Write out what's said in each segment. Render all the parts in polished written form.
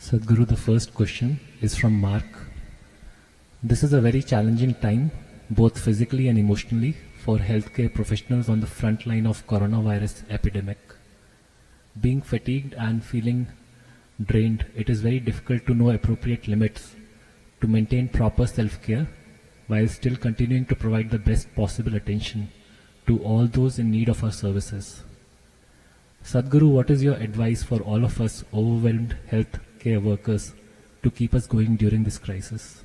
Sadhguru, the first question is from Mark. This is a very challenging time, both physically and emotionally, for healthcare professionals on the front line of coronavirus epidemic. Being fatigued and feeling drained, it is very difficult to know appropriate limits to maintain proper self-care while still continuing to provide the best possible attention to all those in need of our services. Sadhguru, what is your advice for all of us overwhelmed healthcare workers to keep us going during this crisis?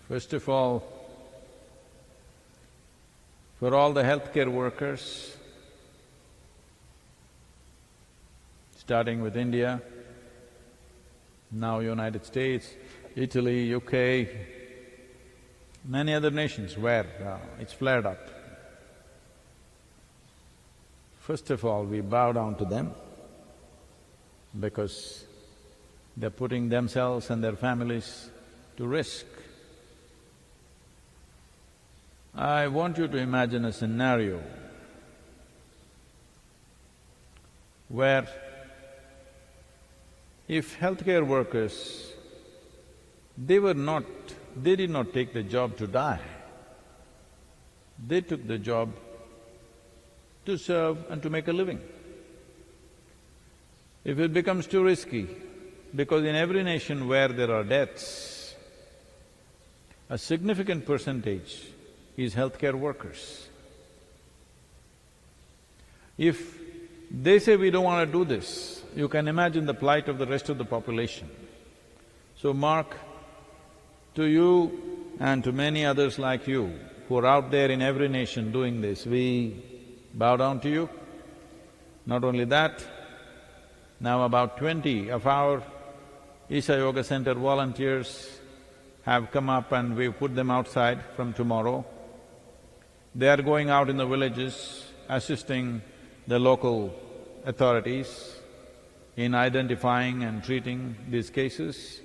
First of all, for all the healthcare workers, starting with India, now United States, Italy, UK, many other nations where it's flared up. First of all, we bow down to them because they're putting themselves and their families to risk. I want you to imagine a scenario where if healthcare workers, they did not take the job to die, they took the job to serve and to make a living. If it becomes too risky, because in every nation where there are deaths, a significant percentage is healthcare workers. If they say, we don't want to do this, you can imagine the plight of the rest of the population. So Mark, to you and to many others like you who are out there in every nation doing this, we bow down to you. Not only that, now about 20 of our Isha Yoga Center volunteers have come up and we've put them outside from tomorrow. They are going out in the villages, assisting the local authorities in identifying and treating these cases.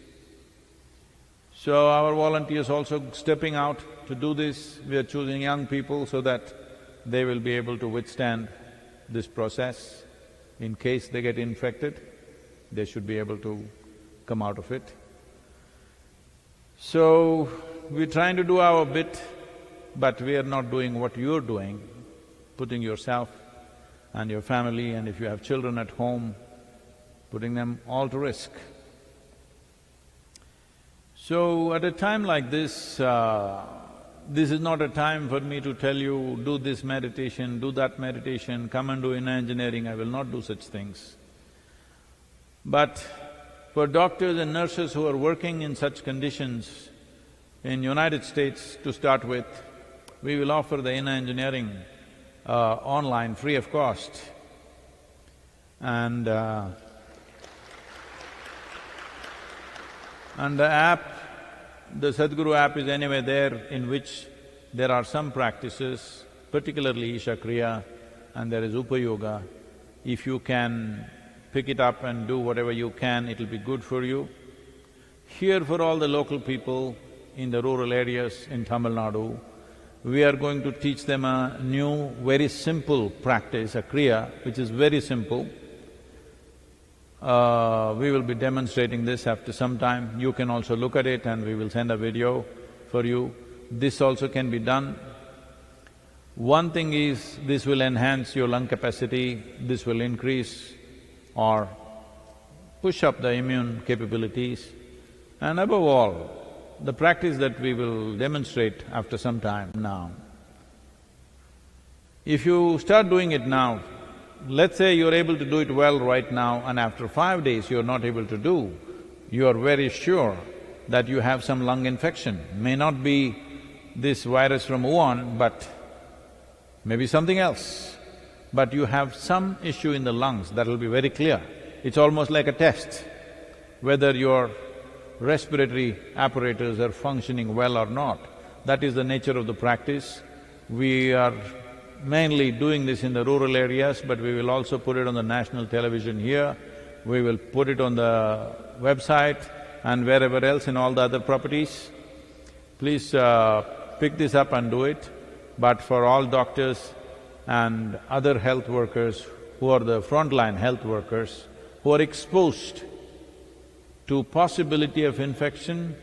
So our volunteers also stepping out to do this. We are choosing young people so that they will be able to withstand this process. In case they get infected, they should be able to come out of it. So, we're trying to do our bit, but we are not doing what you're doing, putting yourself and your family, and if you have children at home, putting them all to risk. So, at a time like this, this is not a time for me to tell you, do this meditation, do that meditation, come and do inner engineering, I will not do such things. But for doctors and nurses who are working in such conditions, in United States to start with, we will offer the inner engineering online, free of cost. And the app, the Sadhguru app is anyway there, in which there are some practices, particularly Isha Kriya, and there is Upa Yoga. If you can pick it up and do whatever you can, it'll be good for you. Here for all the local people in the rural areas in Tamil Nadu, we are going to teach them a new, very simple practice, a Kriya, which is very simple. We will be demonstrating this after some time. You can also look at it and we will send a video for you. This also can be done. One thing is, this will enhance your lung capacity, this will increase or push up the immune capabilities. And above all, the practice that we will demonstrate after some time now, if you start doing it now, let's say you're able to do it well right now and after 5 days you're not able to do, you are very sure that you have some lung infection. May not be this virus from Wuhan, but maybe something else. But you have some issue in the lungs, that'll be very clear. It's almost like a test, whether your respiratory apparatus are functioning well or not. That is the nature of the practice. We are mainly doing this in the rural areas, but we will also put it on the national television here. We will put it on the website and wherever else in all the other properties. Please pick this up and do it. But for all doctors and other health workers who are the frontline health workers, who are exposed to possibility of infection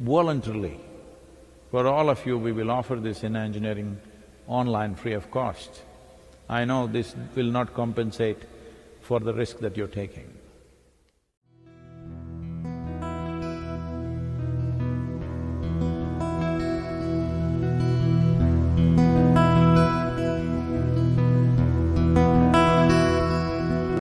voluntarily. For all of you, we will offer this in engineering online free of cost. I know this will not compensate for the risk that you're taking.